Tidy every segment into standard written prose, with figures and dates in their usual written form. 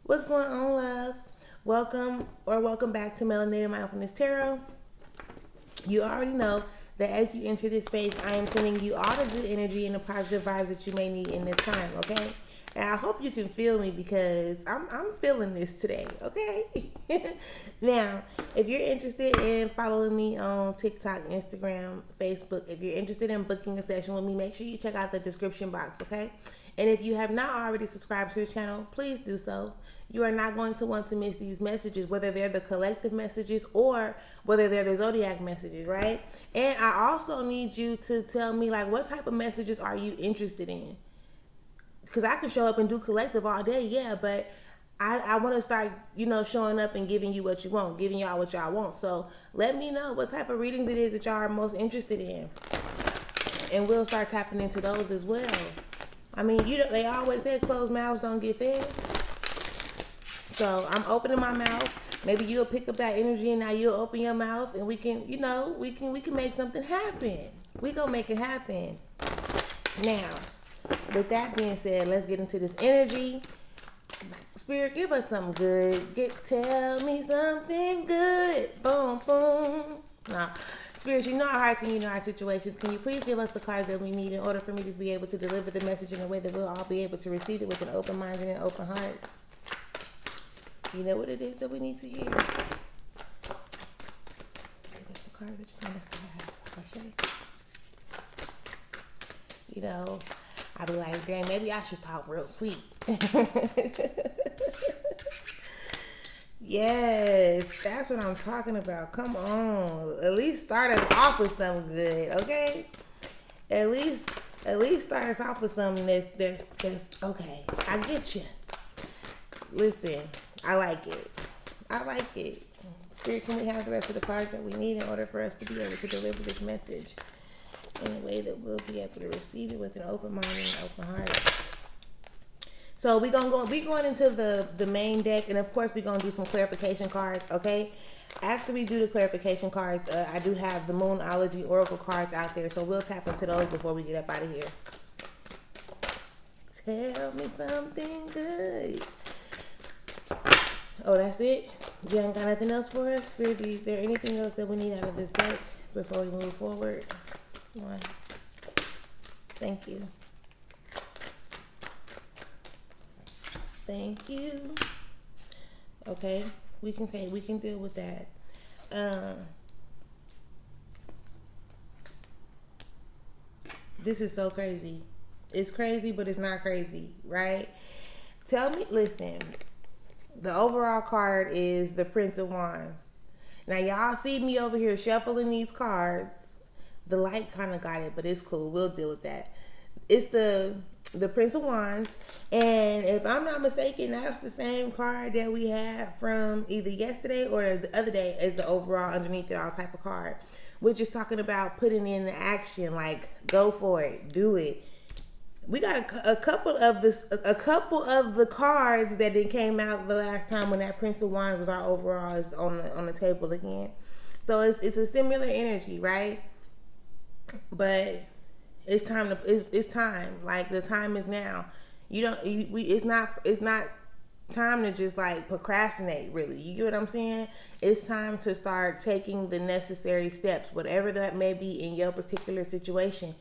What's going on, love? Welcome back to Melanated Mindfulness Tarot. You already know that as you enter this space, I am sending you all the good energy and the positive vibes that you may need in this time, okay? And I hope you can feel me because I'm feeling this today, okay? Now, if you're interested in following me on TikTok, Instagram, Facebook, if you're interested in booking a session with me, make sure you check out the description box, okay? And if you have not already subscribed to the channel, please do so. You are not going to want to miss these messages, whether they're the collective messages or whether they're the zodiac messages, right? And I also need you to tell me, like, what type of messages are you interested in? Because I can show up and do collective all day, yeah, but I want to start, showing up and giving you what you want, giving y'all what y'all want. So let me know what type of readings it is that y'all are most interested in. And we'll start tapping into those as well. I mean, they always say closed mouths don't get fed. So I'm opening my mouth. Maybe you'll pick up that energy and now you'll open your mouth and we can, we can make something happen. We gonna make it happen. Now, with that being said, let's get into this energy. Spirit, give us something good. Tell me something good. Boom, boom. Nah. Spirit, you know our hearts and you know our situations. Can you please give us the cards that we need in order for me to be able to deliver the message in a way that we'll all be able to receive it with an open mind and an open heart? You know what it is that we need to hear. Give us the card that you want us to have. Okay. I'll be like, dang, maybe I should talk real sweet. Yes, that's what I'm talking about. Come on. At least start us off with something good, okay? At least start us off with something that's okay. I get you. Listen, I like it. Spirit, can we have the rest of the cards that we need in order for us to be able to deliver this message in a way that we'll be able to receive it with an open mind and an open heart? So we going into the main deck, and of course we're gonna do some clarification cards, okay? After we do the clarification cards, I do have the Moonology Oracle cards out there, so we'll tap into those before we get up out of here. Tell me something good. Oh, that's it? You ain't got nothing else for us? Spirit, is there anything else that we need out of this deck before we move forward? One. Thank you. Thank you. Okay, we can deal with that. This is so crazy. It's crazy, but it's not crazy, right? Listen, the overall card is the Prince of Wands. Now, y'all see me over here shuffling these cards. The light kind of got it, but it's cool. We'll deal with that. It's the Prince of Wands, and if I'm not mistaken, that's the same card that we had from either yesterday or the other day as the overall underneath it all type of card, which is talking about putting in the action, like go for it, do it. We got a couple of the cards that then came out the last time when that Prince of Wands was our overall is on the table again. So it's a similar energy, right? But it's time. Like, the time is now. It's not time to just like procrastinate, really. You get what I'm saying? It's time to start taking the necessary steps, whatever that may be in your particular situation.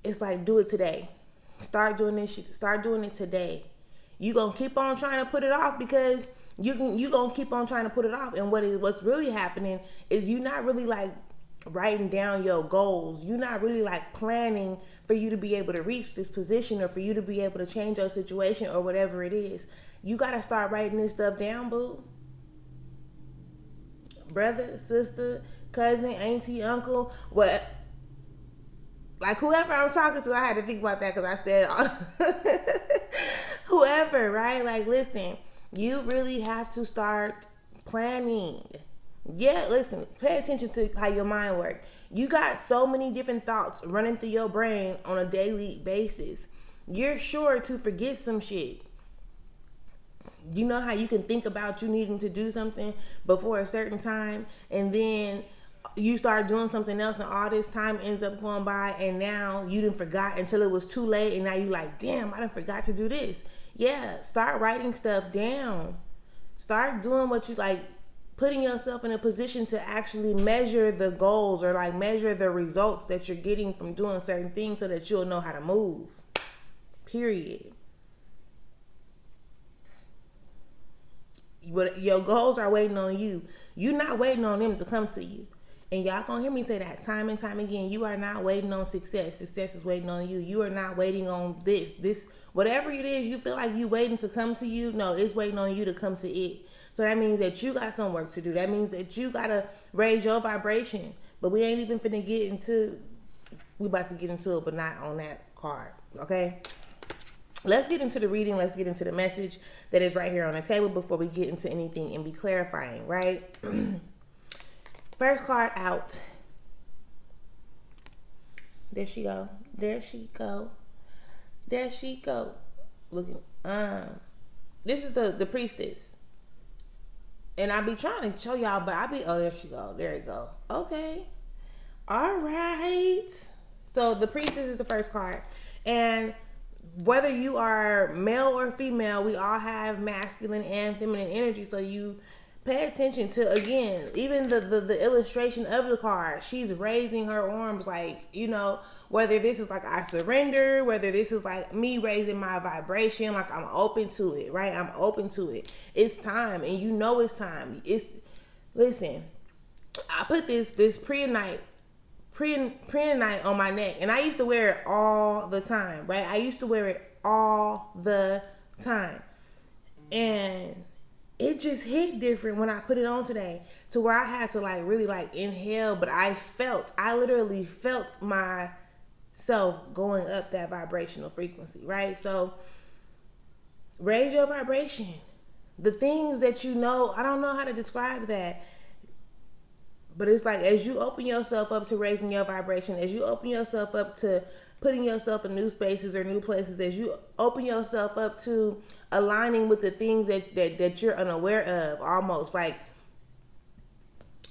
It's like, do it today. Start doing this shit. Start doing it today. You gonna keep on trying to put it off because you gonna keep on trying to put it off. And what's really happening is you not really like writing down your goals. You're not really like planning for you to be able to reach this position or for you to be able to change your situation or whatever it is. You gotta start writing this stuff down, boo. Brother, sister, cousin, auntie, uncle, what? Like, whoever I'm talking to, I had to think about that because I said whoever, right? Like, listen, you really have to start planning. Yeah, listen, pay attention to how your mind works. You got so many different thoughts running through your brain on a daily basis. You're sure to forget some shit. You know how you can think about you needing to do something before a certain time, and then you start doing something else and all this time ends up going by, and now you didn't forgot until it was too late, and now you like, damn, I done forgot to do this. Yeah, start writing stuff down. Start doing what you like, putting yourself in a position to actually measure the goals or like measure the results that you're getting from doing certain things so that you'll know how to move. Period. But your goals are waiting on you. You're not waiting on them to come to you. And y'all gonna hear me say that time and time again. You are not waiting on success. Success is waiting on you. You are not waiting on this, whatever it is you feel like you waiting to come to you. No, it's waiting on you to come to it. So that means that you got some work to do. That means that you gotta raise your vibration. But we ain't even finna get into, we about to get into it, but not on that card, okay? Let's get into the reading. Let's get into the message that is right here on the table before we get into anything and be clarifying, right? First card out. There she go. There she go. There she go. Looking. This is the priestess. And I be trying to show y'all, but I be, oh, there she go. There you go. Okay. All right. So the priestess is the first card. And whether you are male or female, we all have masculine and feminine energy. So you pay attention to, again, even the illustration of the card. She's raising her arms like, you know, whether this is like I surrender, whether this is like me raising my vibration, like I'm open to it, right? I'm open to it. It's time, and you know it's time. Listen, I put this pre-night on my neck, and I used to wear it all the time, right? I used to wear it all the time, and it just hit different when I put it on today, to where I had to like really like inhale, but I literally felt myself going up that vibrational frequency, right? So raise your vibration. The things that you know, I don't know how to describe that. But it's like, as you open yourself up to raising your vibration, as you open yourself up to putting yourself in new spaces or new places, as you open yourself up to aligning with the things that you're unaware of, almost like,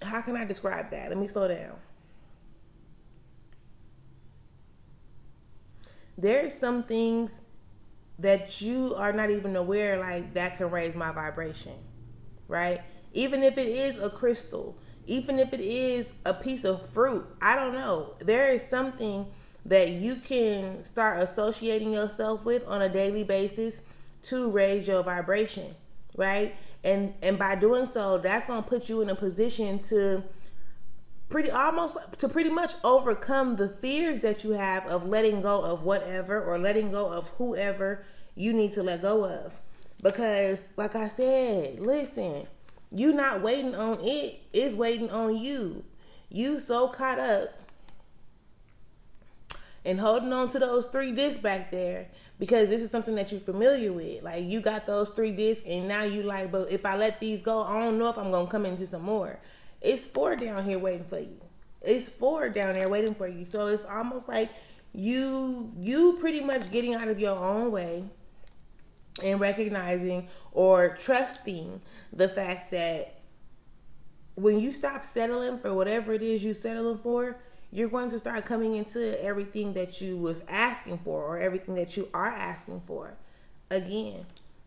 how can I describe that? Let me slow down. There are some things that you are not even aware, like, that can raise my vibration, right? Even if it is a crystal, even if it is a piece of fruit, I don't know. There is something that you can start associating yourself with on a daily basis to raise your vibration, right? And by doing so, that's going to put you in a position to pretty much overcome the fears that you have of letting go of whatever, or letting go of whoever you need to let go of. Because like I said, listen, you not waiting on it, it's waiting on you. You so caught up and holding on to those 3 discs back there because this is something that you're familiar with. Like, you got those 3 discs, and now you like, but if I let these go, I don't know if I'm gonna come into some more. It's 4 down here waiting for you. It's 4 down there waiting for you. So it's almost like you pretty much getting out of your own way and recognizing or trusting the fact that when you stop settling for whatever it is you're settling for, you're going to start coming into everything that you was asking for, or everything that you are asking for. Again,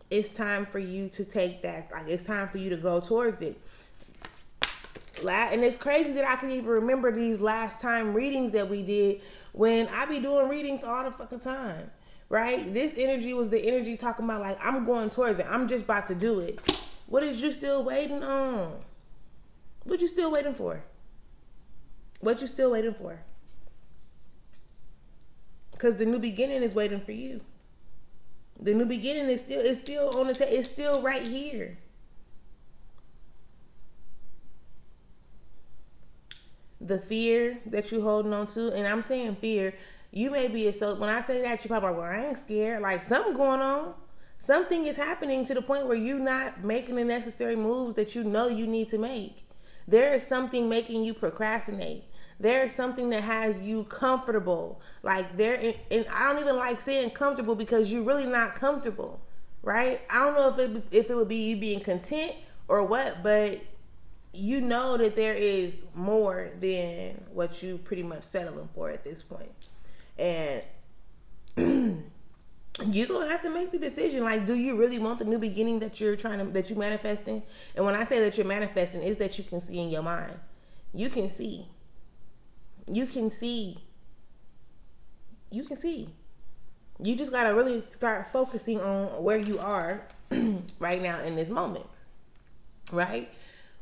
it's time for you to take that. Like, it's time for you to go towards it. And it's crazy that I can even remember these last time readings that we did, when I be doing readings all the fucking time, right? This energy was the energy talking about, like, I'm going towards it. I'm just about to do it. What is you still waiting on? What you still waiting for? What you still waiting for? Because the new beginning is waiting for you. The new beginning is still on the table. It's still right here. The fear that you're holding on to, and I'm saying fear, you may be when I say that, you're probably like, well, I ain't scared. Like, something going on. Something is happening to the point where you're not making the necessary moves that you know you need to make. There is something making you procrastinate. There is something that has you comfortable. Like, and I don't even like saying comfortable, because you're really not comfortable, right? I don't know if it would be you being content or what, but you know that there is more than what you pretty much settling for at this point. And you're gonna have to make the decision. Like, do you really want the new beginning that you're manifesting? And when I say that you're manifesting, is that you can see in your mind. You can see. You can see. You can see. You just gotta really start focusing on where you are right now in this moment. Right?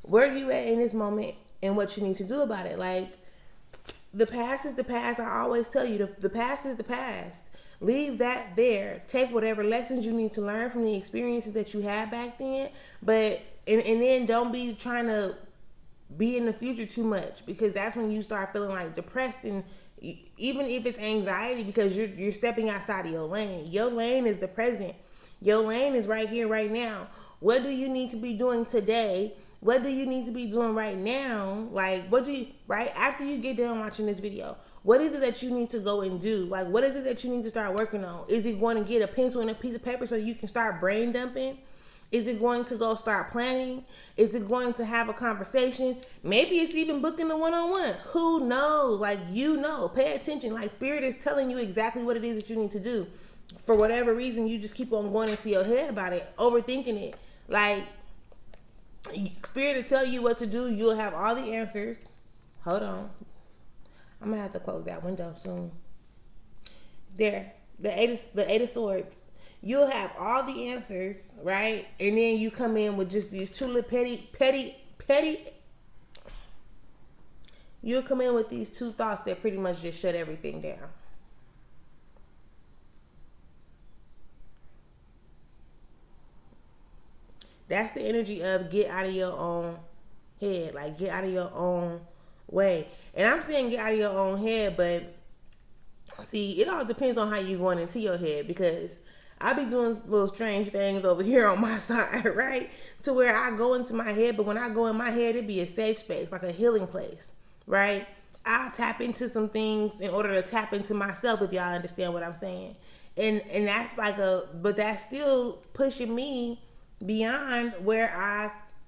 Where are you at in this moment and what you need to do about it? Like, the past is the past. I always tell you, the past is the past. Leave that there. Take whatever lessons you need to learn from the experiences that you had back then. But, and then don't be trying to be in the future too much, because that's when you start feeling like depressed, and even if it's anxiety, because you're stepping outside of your lane. Your lane is the present. Your lane is right here, right now. What do you need to be doing today? What do you need to be doing right now? Like, right after you get done watching this video, what is it that you need to go and do? Like, what is it that you need to start working on? Is it going to get a pencil and a piece of paper so you can start brain dumping? Is it going to go start planning? Is it going to have a conversation? Maybe it's even booking a one-on-one. Who knows? Like, pay attention. Like, Spirit is telling you exactly what it is that you need to do. For whatever reason, you just keep on going into your head about it, overthinking it. Like, Spirit will tell you what to do. You'll have all the answers. Hold on. I'm going to have to close that window soon. There. The eight of swords. You'll have all the answers, right? And then you come in with just these two little petty. You'll come in with these two thoughts that pretty much just shut everything down. That's the energy of get out of your own head. Like, get out of your own way. And I'm saying get out of your own head, but see, it all depends on how you're going into your head, because I be doing little strange things over here on my side, right? To where I go into my head, but when I go in my head, it be a safe space, like a healing place, right? I'll tap into some things in order to tap into myself, if y'all understand what I'm saying. And that's like but that's still pushing me beyond where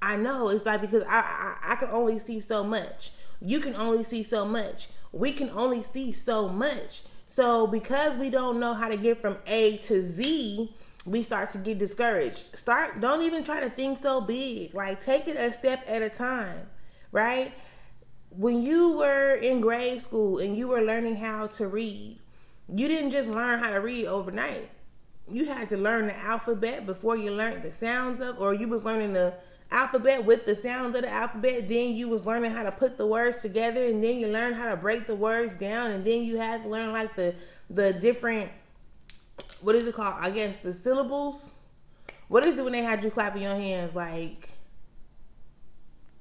I know. It's like, because I can only see so much. You can only see so much. We can only see so much. So because we don't know how to get from A to Z, we start to get discouraged. Don't even try to think so big. Like, take it a step at a time, right? When you were in grade school and you were learning how to read, you didn't just learn how to read overnight. You had to learn the alphabet before you learned the sounds of, or you was learning the alphabet with the sounds of the alphabet. Then you was learning how to put the words together, and then you learned how to break the words down, and then you had to learn like the different, what is it called? I guess the syllables. What is it when they had you clapping your hands? Like,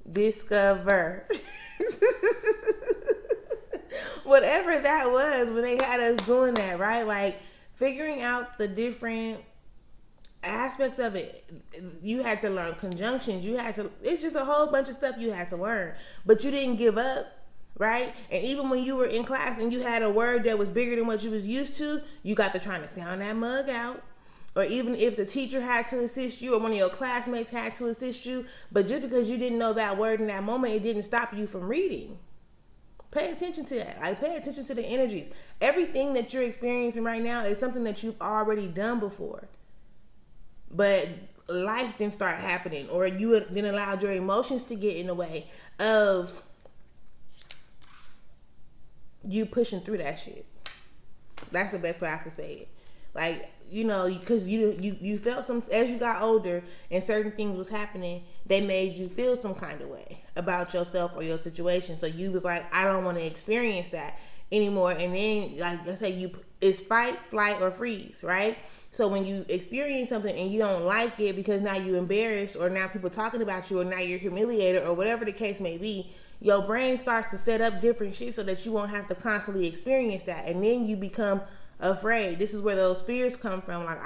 discover. Whatever that was when they had us doing that, right? Like, figuring out the different aspects of it. You had to learn conjunctions. It's just a whole bunch of stuff you had to learn. But you didn't give up, right? And even when you were in class and you had a word that was bigger than what you was used to, you got to trying to sound that mug out. Or even if the teacher had to assist you, or one of your classmates had to assist you, but just because you didn't know that word in that moment, it didn't stop you from reading. Pay attention to that. Like, pay attention to the energies. Everything that you're experiencing right now is something that you've already done before. But life didn't start happening, or you didn't allow your emotions to get in the way of you pushing through that shit. That's the best way I can say it. Like, because you felt as you got older and certain things was happening, they made you feel some kind of way about yourself or your situation. So you was like, I don't want to experience that anymore. And then, like I say, it's fight, flight, or freeze, right? So when you experience something and you don't like it because now you're embarrassed, or now people talking about you, or now you're humiliated, or whatever the case may be, your brain starts to set up different shit so that you won't have to constantly experience that. And then you become afraid. This is where those fears come from. Like,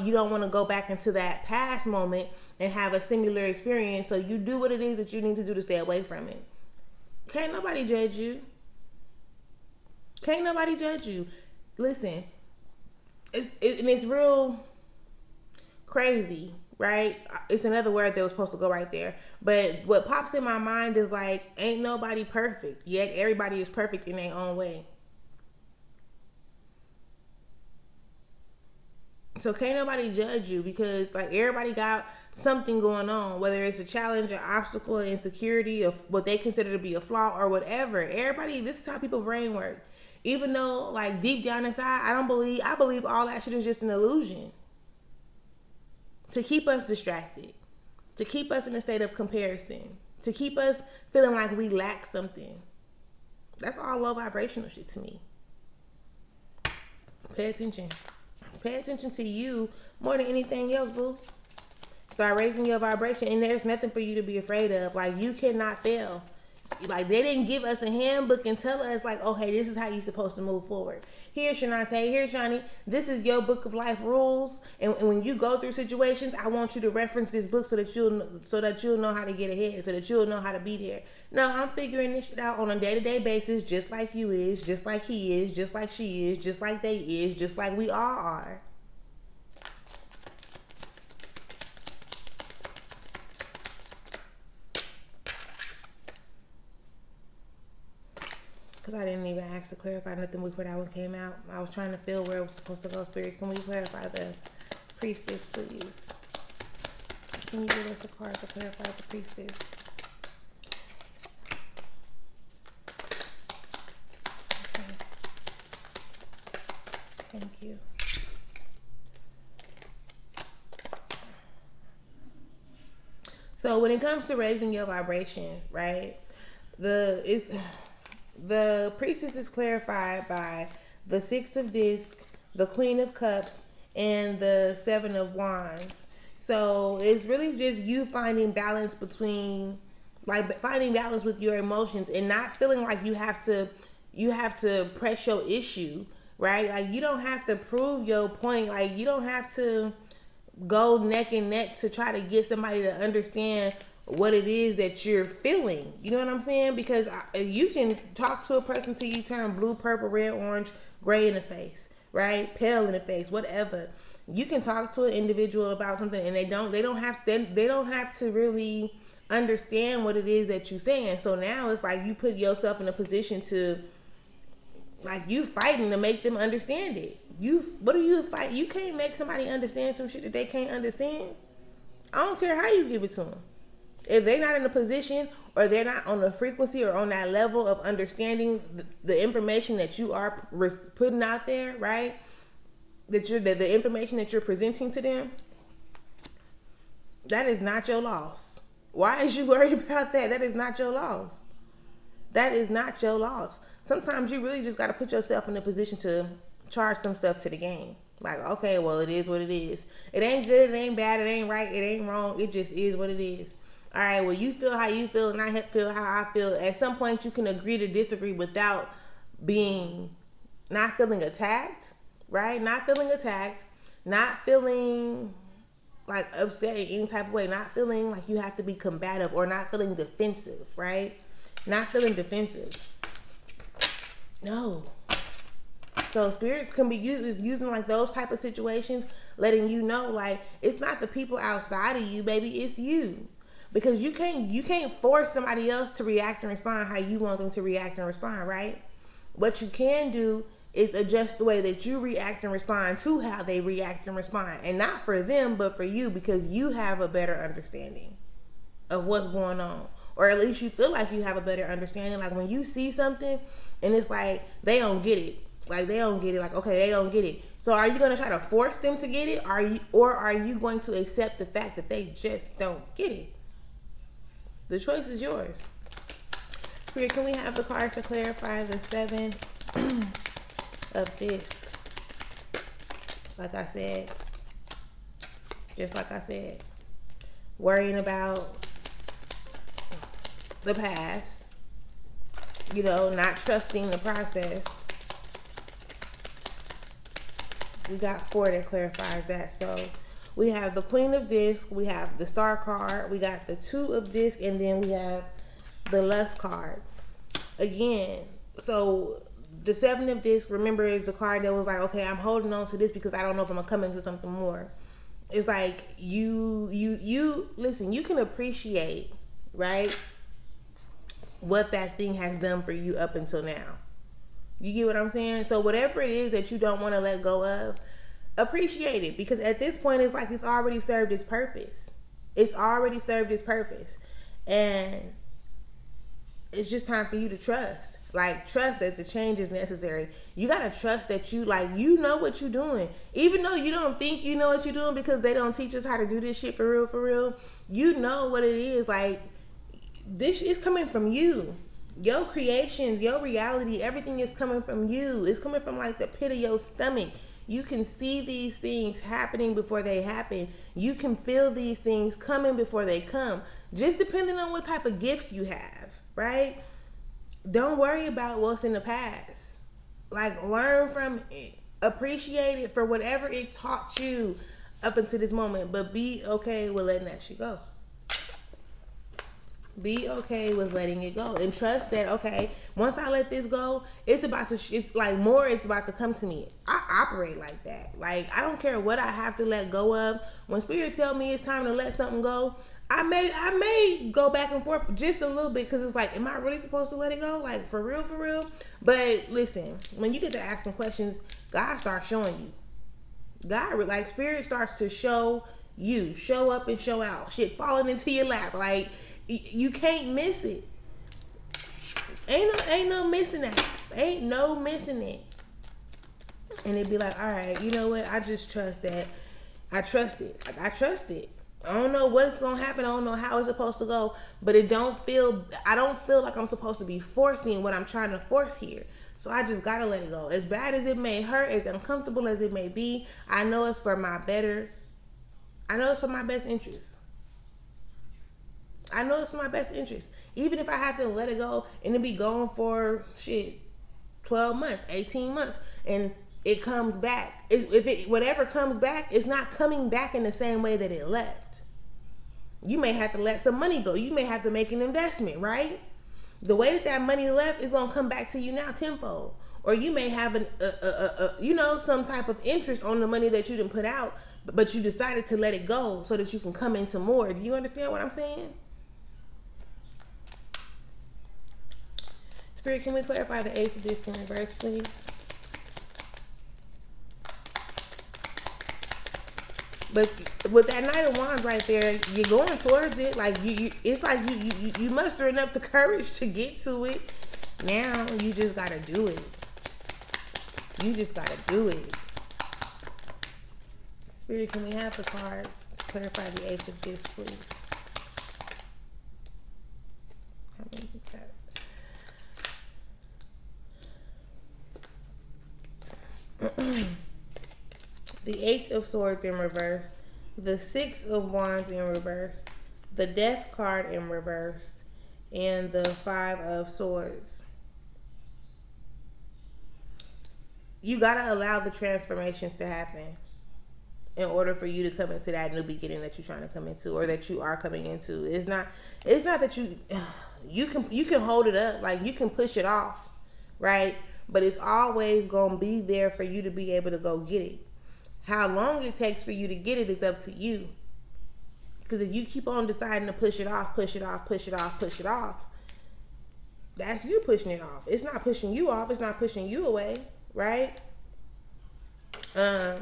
you don't want to go back into that past moment and have a similar experience. So you do what it is that you need to do to stay away from it. Can't nobody judge you. Can't nobody judge you. Listen, it's real crazy right? It's another word that was supposed to go right there. But what pops in my mind is like, ain't nobody perfect, yet everybody is perfect in their own way. So can't nobody judge you, because like everybody got something going on, whether it's a challenge, an obstacle, an insecurity, of what they consider to be a flaw or whatever. Everybody, this is how people brain work. Even though like deep down inside, I believe all that shit is just an illusion to keep us distracted, to keep us in a state of comparison, to keep us feeling like we lack something. That's all low vibrational shit to me. Pay attention. Pay attention to you more than anything else, boo. Start raising your vibration, and there's nothing for you to be afraid of. Like, you cannot fail. Like, they didn't give us a handbook and tell us, like, okay, this is how you're supposed to move forward. Here, Shanante, here, Shani, this is your book of life rules. And when you go through situations, I want you to reference this book so that you'll know how to get ahead, so that you'll know how to be there. No, I'm figuring this shit out on a day-to-day basis, just like you is, just like he is, just like she is, just like they is, just like we all are. Because I didn't even ask to clarify nothing before that one came out. I was trying to feel where it was supposed to go. Spirit, can we clarify the priestess, please? Can you give us a card to clarify the priestess? Okay. Thank you. So when it comes to raising your vibration, right? The priestess is clarified by the Six of Discs, the Queen of Cups, and the Seven of Wands. So it's really just you finding balance with your emotions and not feeling like you have to press your issue, right? Like, you don't have to prove your point. Like, you don't have to go neck and neck to try to get somebody to understand what it is that you're feeling. You know what I'm saying? Because you can talk to a person till you turn blue, purple, red, orange, gray in the face, right? Pale in the face, whatever. You can talk to an individual about something and they don't have to really understand what it is that you're saying. So now it's like you put yourself in a position to, like, you fighting to make them understand it. What do you fight? You can't make somebody understand some shit that they can't understand. I don't care how you give it to them. If they're not in a position, or they're not on the frequency or on that level of understanding the information that you are putting out there, right? The information that you're presenting to them, that is not your loss. Why is you worried about that? That is not your loss. That is not your loss. Sometimes you really just got to put yourself in a position to charge some stuff to the game. Like, okay, well, it is what it is. It ain't good, it ain't bad, it ain't right, it ain't wrong. It just is what it is. All right, well, you feel how you feel and I feel how I feel. At some point, you can agree to disagree without not feeling attacked, right? Not feeling attacked, not feeling like upset in any type of way, not feeling like you have to be combative, or not feeling defensive, right? Not feeling defensive. No. So Spirit can be using like those type of situations, letting you know, like, it's not the people outside of you, baby, it's you. Because you can't force somebody else to react and respond how you want them to react and respond, right? What you can do is adjust the way that you react and respond to how they react and respond. And not for them, but for you, because you have a better understanding of what's going on. Or at least you feel like you have a better understanding. Like, when you see something and it's like, they don't get it. Like, they don't get it. Like, okay, they don't get it. So are you going to try to force them to get it? Or are you going to accept the fact that they just don't get it? The choice is yours. Spirit, can we have the cards to clarify the Seven of Discs? Like I said, just like I said, worrying about the past, not trusting the process. We got 4 that clarifies that. So we have the Queen of Discs, we have the Star card, we got the 2 of Discs, and then we have the Lust card. Again, so the 7 of Discs, remember, is the card that was like, okay, I'm holding on to this because I don't know if I'm going to come into something more. it's like you listen, you can appreciate, right, what that thing has done for you up until now. You get what I'm saying? So whatever it is that you don't want to let go of, appreciate it, because at this point it's like it's already served its purpose. It's already served its purpose. And it's just time for you to trust. Like, trust that the change is necessary. You gotta trust that you know what you're doing. Even though you don't think you know what you're doing because they don't teach us how to do this shit for real. You know what it is. Like, this is coming from you. Your creations, your reality, everything is coming from you. It's coming from like the pit of your stomach. You can see these things happening before they happen. You can feel these things coming before they come. Just depending on what type of gifts you have, right? Don't worry about what's in the past. Like, learn from it. Appreciate it for whatever it taught you up until this moment. But be okay with letting that shit go. Be okay with letting it go. And trust that, okay, once I let this go, it's about to come to me. I operate like that. Like, I don't care what I have to let go of. When Spirit tell me it's time to let something go, I may go back and forth just a little bit, because it's like, am I really supposed to let it go? Like, for real? But listen, when you get to asking questions, God starts showing you. God, like, Spirit starts to show you. Show up and show out. Shit falling into your lap. Like, you can't miss it. Ain't no missing that. Ain't no missing it. And it'd be like, all right, you know what? I just trust that. I trust it. I trust it. I don't know what's gonna happen. I don't know how it's supposed to go, but I don't feel like I'm supposed to be forcing what I'm trying to force here. So I just gotta let it go. As bad as it may hurt, as uncomfortable as it may be, I know it's for my better. I know it's for my best interest. I know it's for my best interest. Even if I have to let it go and it be gone for 12 months, 18 months, and it comes back. Whatever comes back, it's not coming back in the same way that it left. You may have to let some money go. You may have to make an investment, right? The way that money left is gonna come back to you now tenfold. Or you may have some type of interest on the money that you didn't put out, but you decided to let it go so that you can come into more. Do you understand what I'm saying? Spirit, can we clarify the Ace of Discs in reverse, please? But with that Knight of Wands right there, you're going towards it. Like, it's like you mustering up the courage to get to it. Now you just gotta do it. You just gotta do it. Spirit, can we have the cards to clarify the Ace of Discs, please? How many is that? The Eight of Swords in reverse, the Six of Wands in reverse, the Death card in reverse, and the Five of Swords. You gotta allow the transformations to happen in order for you to come into that new beginning that you're trying to come into, or that you are coming into. It's not that you can hold it up, like you can push it off, right? But it's always gonna be there for you to be able to go get it. How long it takes for you to get it is up to you. Because if you keep on deciding to push it off, that's you pushing it off. It's not pushing you off. It's not pushing you away, right? Allow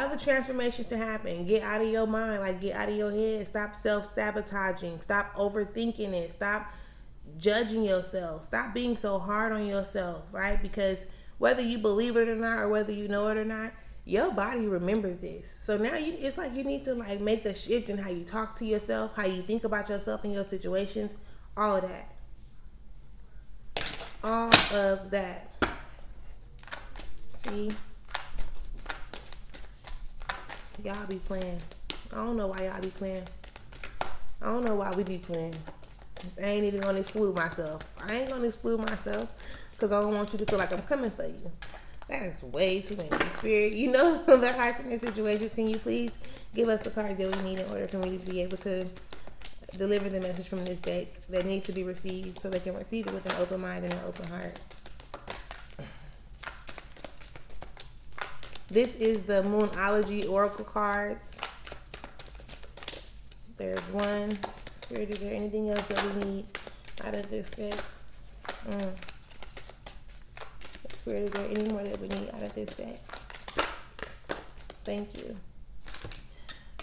the transformations to happen. Get out of your mind, like get out of your head. Stop self-sabotaging. Stop overthinking it. Stop judging yourself. Stop being so hard on yourself, right? Because whether you believe it or not, or whether you know it or not, your body remembers this. So now it's like you need to like make a shift in how you talk to yourself, how you think about yourself and your situations, all of that. All of that. See? Y'all be playing. I don't know why y'all be playing. I don't know why we be playing. I ain't even gonna exclude myself. I ain't gonna exclude myself because I don't want you to feel like I'm coming for you. That is way too many. Spirit, you know the hearts in these situations. Can you please give us the cards that we need in order for me to be able to deliver the message from this deck that needs to be received, so they can receive it with an open mind and an open heart. This is the Moonology Oracle cards. There's one. Spirit, is there anything else that we need out of this deck? Spirit, is there any more that we need out of this deck? Thank you.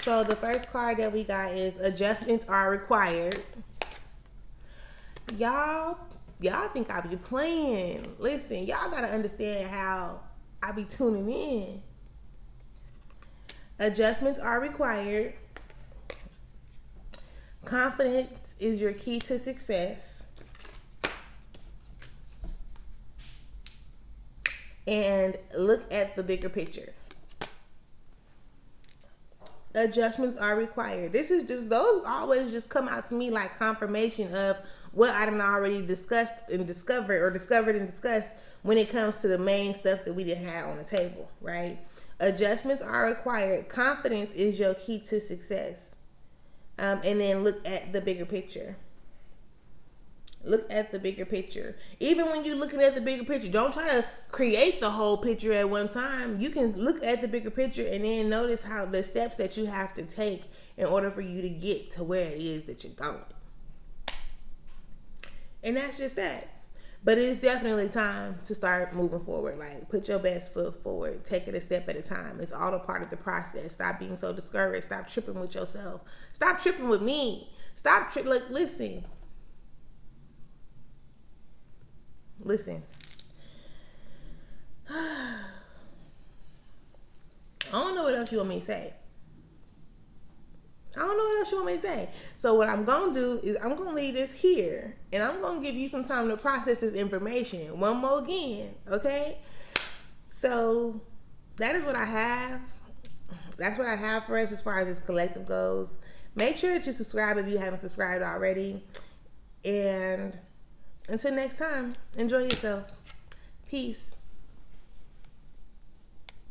So the first card that we got is adjustments are required. Y'all think I be playing. Listen, y'all gotta understand how I be tuning in. Adjustments are required. Confidence is your key to success. And look at the bigger picture. Adjustments are required. This is just, those always just come out to me like confirmation of what I done already discussed and discovered and discussed when it comes to the main stuff that we didn't have on the table, right? Adjustments are required. Confidence is your key to success. And then look at the bigger picture. Look at the bigger picture. Even when you're looking at the bigger picture, don't try to create the whole picture at one time. You can look at the bigger picture and then notice how the steps that you have to take in order for you to get to where it is that you're going. And that's just that. But it is definitely time to start moving forward. Like, put your best foot forward. Take it a step at a time. It's all a part of the process. Stop being so discouraged. Stop tripping with yourself. Stop tripping with me. Look, listen. Listen. I don't know what else you want me to say. So what I'm going to do is I'm going to leave this here. And I'm going to give you some time to process this information. One more again. Okay? So that is what I have. That's what I have for us as far as this collective goes. Make sure that you subscribe if you haven't subscribed already. And until next time, enjoy yourself. Peace.